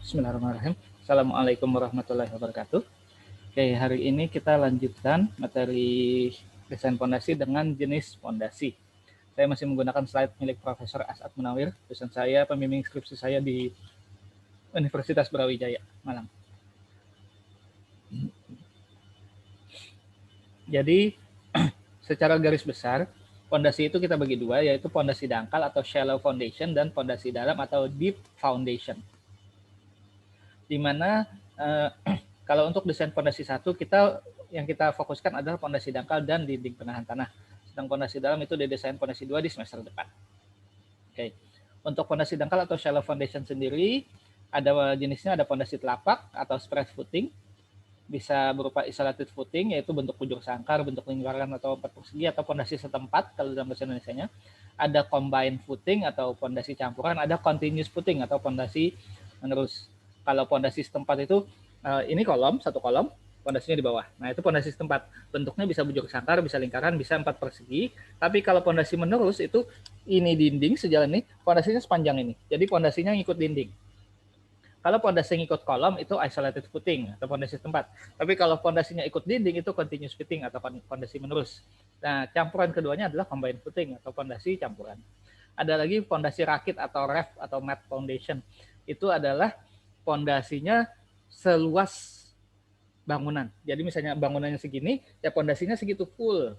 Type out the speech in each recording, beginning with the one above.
Bismillahirrahmanirrahim. Assalamualaikum warahmatullahi wabarakatuh. Oke, hari ini kita lanjutkan materi desain fondasi dengan jenis fondasi. Saya masih menggunakan slide milik Profesor As'ad Munawir, dosen saya, pembimbing skripsi saya di Universitas Brawijaya, Malang. Jadi, secara garis besar, fondasi itu kita bagi dua, yaitu fondasi dangkal atau shallow foundation dan fondasi dalam atau deep foundation. Di mana kalau untuk desain fondasi satu, yang kita fokuskan adalah fondasi dangkal dan dinding penahan tanah. Sedang fondasi dalam itu didesain fondasi 2 di semester depan. Oke. Untuk fondasi dangkal atau shallow foundation sendiri, ada jenisnya, ada fondasi telapak atau spread footing, bisa berupa isolated footing, yaitu bentuk bujur sangkar, bentuk lingkaran atau empat persegi, atau fondasi setempat kalau dalam bahasa Indonesianya. Ada combined footing atau fondasi campuran, ada continuous footing atau fondasi menerus. Kalau fondasi setempat itu ini kolom, satu kolom, fondasinya di bawah. Nah, itu fondasi setempat. Bentuknya bisa bujur sangkar, bisa lingkaran, bisa empat persegi. Tapi kalau fondasi menerus itu ini dinding sejalan ini, fondasinya sepanjang ini. Jadi fondasinya ngikut dinding. Kalau fondasi ngikut kolom itu isolated footing atau fondasi setempat. Tapi kalau fondasinya ikut dinding itu continuous footing atau fondasi menerus. Nah, campuran keduanya adalah combined footing atau fondasi campuran. Ada lagi fondasi rakit atau ref atau mat foundation. Itu adalah fondasinya seluas bangunan. Jadi misalnya bangunannya segini, ya fondasinya segitu full.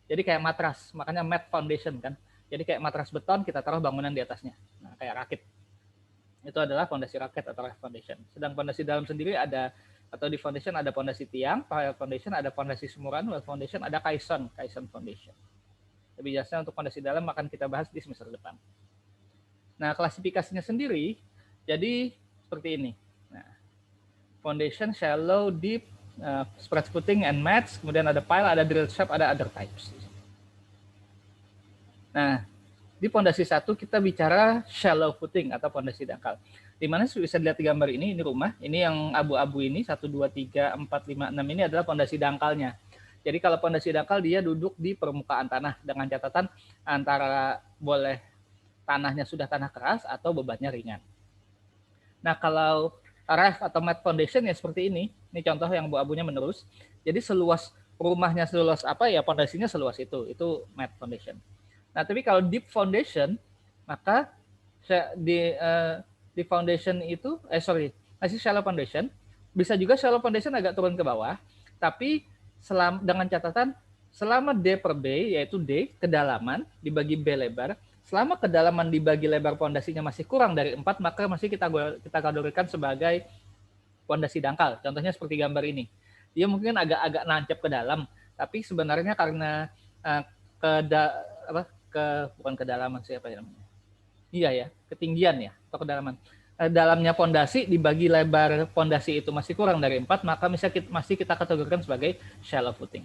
Jadi kayak matras, makanya mat foundation kan. Jadi kayak matras beton, kita taruh bangunan di atasnya. Nah, kayak rakit. Itu adalah fondasi rakit atau ref foundation. Sedang fondasi dalam sendiri ada, atau di foundation ada fondasi tiang, pile foundation, ada fondasi semuran, well foundation, ada kaison foundation. Lebih jelasnya untuk fondasi dalam akan kita bahas di semester depan. Nah, klasifikasinya sendiri, jadi seperti ini. Nah, foundation, shallow, deep, spread footing, and mats. Kemudian ada pile, ada drill shaft, ada other types. Nah, di fondasi satu kita bicara shallow footing atau fondasi dangkal. Di mana bisa dilihat di gambar ini rumah. Ini yang abu-abu ini, 1, 2, 3, 4, 5, 6 ini adalah fondasi dangkalnya. Jadi kalau fondasi dangkal dia duduk di permukaan tanah dengan catatan antara boleh tanahnya sudah tanah keras atau bebannya ringan. Nah, kalau ref atau mat foundation ya seperti ini. Ini contoh yang abu-abunya menerus. Jadi seluas rumahnya seluas apa ya fondasinya seluas itu. Itu mat foundation. Nah, tapi kalau deep foundation maka di foundation itu masih shallow foundation. Bisa juga shallow foundation agak turun ke bawah, tapi dengan catatan selama D per B, yaitu D kedalaman dibagi B lebar, selama kedalaman dibagi lebar fondasinya masih kurang dari 4, maka masih kita kategorikan sebagai fondasi dangkal. Contohnya seperti gambar ini. Dia mungkin agak-agak nancep ke dalam, tapi sebenarnya karena bukan kedalaman siapa ya namanya? Iya ya, ketinggian ya atau kedalaman. Dalamnya fondasi dibagi lebar fondasi itu masih kurang dari 4, maka masih kita kategorikan sebagai shallow footing.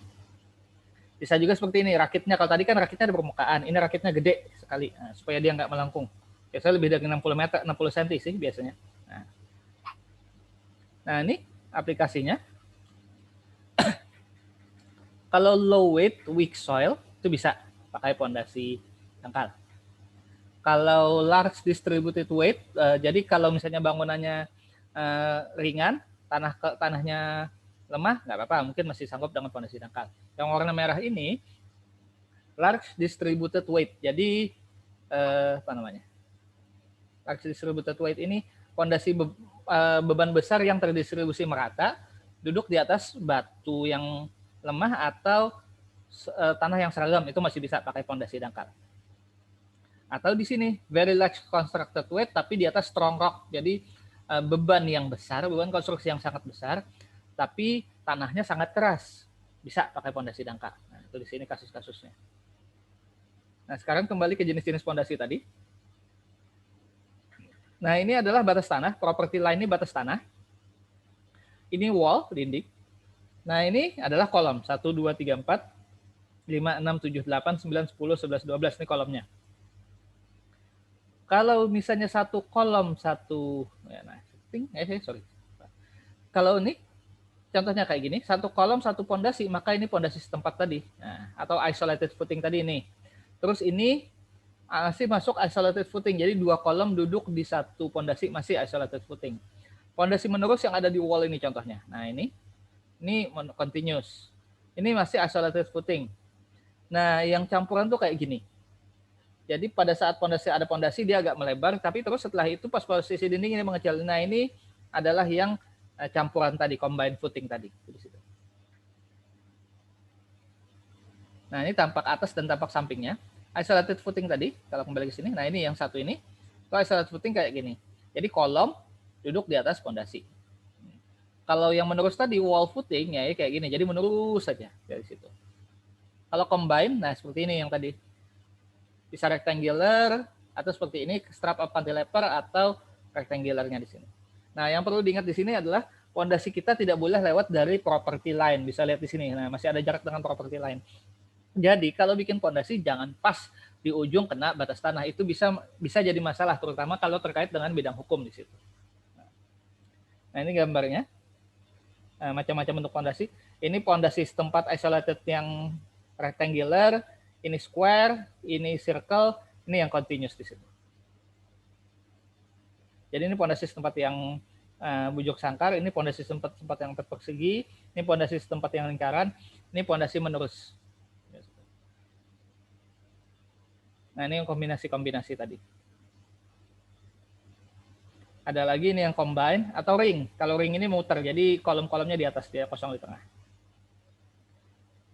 Bisa juga seperti ini, rakitnya. Kalau tadi kan rakitnya di permukaan, ini rakitnya gede sekali, supaya dia nggak melengkung. Biasanya lebih dari 60 meter, 60 cm sih biasanya. Nah ini aplikasinya. Kalau low weight, weak soil, itu bisa pakai fondasi dangkal. Kalau large distributed weight, jadi kalau misalnya bangunannya ringan, tanahnya lemah, nggak apa-apa, mungkin masih sanggup dengan fondasi dangkal. Yang warna merah ini large distributed weight. Jadi apa namanya? Large distributed weight ini fondasi beban besar yang terdistribusi merata, duduk di atas batu yang lemah atau tanah yang seragam, itu masih bisa pakai fondasi dangkal. Atau di sini very large constructed weight tapi di atas strong rock. Jadi beban yang besar, beban konstruksi yang sangat besar, tapi tanahnya sangat keras, bisa pakai fondasi dangkal. Nah, itu di sini kasus-kasusnya. Nah, sekarang kembali ke jenis-jenis fondasi tadi. Nah, ini adalah batas tanah, property line ini batas tanah. Ini wall, dinding. Nah, ini adalah kolom, 1, 2, 3, 4, 5, 6, 7, 8, 9, 10, 11, 12, ini kolomnya. Kalau misalnya satu kolom, kalau ini contohnya kayak gini, satu kolom, satu pondasi, maka ini pondasi setempat tadi. Nah, atau isolated footing tadi ini. Terus ini masih masuk isolated footing, jadi 2 kolom duduk di satu pondasi masih isolated footing. Pondasi menerus yang ada di wall ini contohnya. Nah, ini continuous. Ini masih isolated footing. Nah, yang campuran tuh kayak gini. Jadi pada saat ada pondasi dia agak melebar, tapi terus setelah itu pas posisi dinding ini mengecil. Nah, ini adalah yang campuran tadi, combined footing tadi. Di situ. Nah, ini tampak atas dan tampak sampingnya. Isolated footing tadi, kalau kembali ke sini. Nah, ini yang satu ini. Kalau isolated footing kayak gini. Jadi kolom duduk di atas pondasi. Kalau yang menurus tadi wall footing ya kayak gini. Jadi menurus saja dari situ. Kalau combine, nah seperti ini yang tadi. Bisa rectangular atau seperti ini strap up cantilever atau rectangularnya di sini. Nah, yang perlu diingat di sini adalah pondasi kita tidak boleh lewat dari property line. Bisa lihat di sini. Nah, masih ada jarak dengan property line. Jadi kalau bikin pondasi jangan pas di ujung kena batas tanah, itu bisa jadi masalah, terutama kalau terkait dengan bidang hukum di situ. Nah, ini gambarnya. Nah, macam-macam bentuk pondasi. Ini pondasi setempat isolated yang rectangular, ini square, ini circle, ini yang continuous di situ. Jadi ini pondasi setempat yang bujur sangkar, ini pondasi setempat yang persegi, ini pondasi setempat yang lingkaran, ini pondasi menurus. Nah, ini yang kombinasi-kombinasi tadi. Ada lagi ini yang combine atau ring. Kalau ring ini muter, jadi kolom-kolomnya di atas, dia kosong di tengah.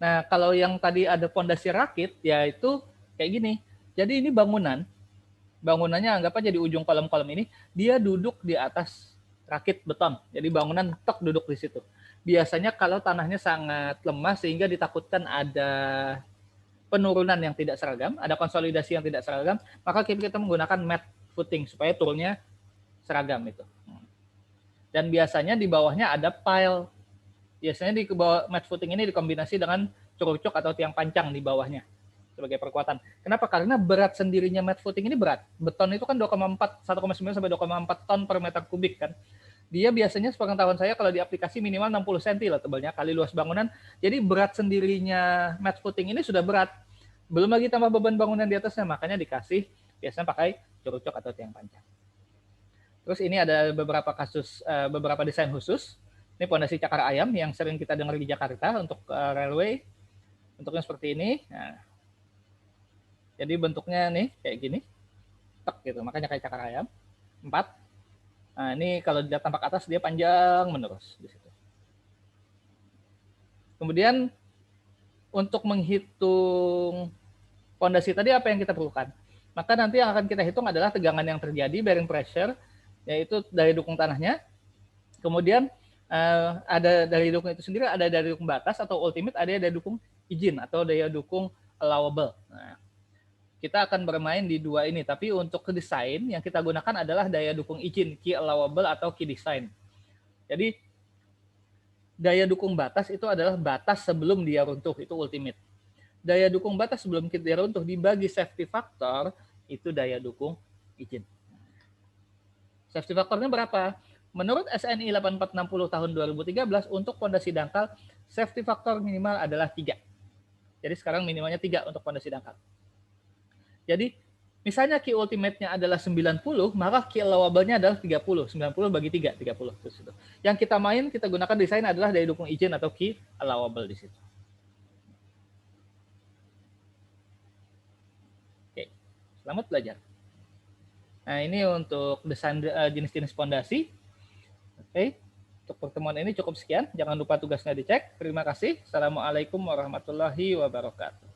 Nah, kalau yang tadi ada pondasi rakit, yaitu kayak gini. Jadi ini bangunannya anggap aja di ujung kolom-kolom ini, dia duduk di atas rakit beton. Jadi bangunan tok duduk di situ. Biasanya kalau tanahnya sangat lemah sehingga ditakutkan ada penurunan yang tidak seragam, ada konsolidasi yang tidak seragam, maka kita menggunakan mat footing supaya turunnya seragam itu. Dan biasanya di bawahnya ada pile. Biasanya di bawah mat footing ini dikombinasi dengan curucuk atau tiang pancang di bawahnya sebagai perkuatan. Kenapa? Karena berat sendirinya mat footing ini berat. Beton itu kan 1,9 sampai 2,4 ton per meter kubik kan. Dia biasanya sepengetahuan saya kalau di aplikasi minimal 60 cm lah tebalnya kali luas bangunan. Jadi berat sendirinya mat footing ini sudah berat. Belum lagi tambah beban bangunan di atasnya, makanya dikasih biasanya pakai curucuk atau tiang pancang. Terus ini ada beberapa kasus, beberapa desain khusus. Ini pondasi cakar ayam yang sering kita dengar di Jakarta untuk railway. Bentuknya seperti ini. Nah, jadi bentuknya nih kayak gini, tek gitu, makanya kayak cakar ayam. 4. Nah, ini kalau dilihat tampak atas dia panjang menerus di situ. Kemudian untuk menghitung pondasi tadi apa yang kita perlukan? Maka nanti yang akan kita hitung adalah tegangan yang terjadi, bearing pressure, yaitu daya dukung tanahnya. Kemudian ada daya dukung itu sendiri, ada daya dukung batas atau ultimate, ada daya dukung izin atau daya dukung allowable. Nah, kita akan bermain di dua ini, tapi untuk ke desain yang kita gunakan adalah daya dukung izin, key allowable atau key design. Jadi daya dukung batas itu adalah batas sebelum dia runtuh, itu ultimate. Daya dukung batas sebelum dia runtuh dibagi safety factor, itu daya dukung izin. Safety factornya berapa? Menurut SNI 8460 tahun 2013, untuk pondasi dangkal, safety factor minimal adalah 3. Jadi sekarang minimalnya 3 untuk pondasi dangkal. Jadi misalnya key ultimate-nya adalah 90, maka key allowable-nya adalah 30. 90 bagi 3, 30. Terus itu. Yang kita main, kita gunakan desain adalah daya dukung izin atau key allowable di situ. Oke, selamat belajar. Nah, ini untuk desain jenis-jenis pondasi. Oke, untuk pertemuan ini cukup sekian. Jangan lupa tugasnya dicek. Terima kasih. Assalamualaikum warahmatullahi wabarakatuh.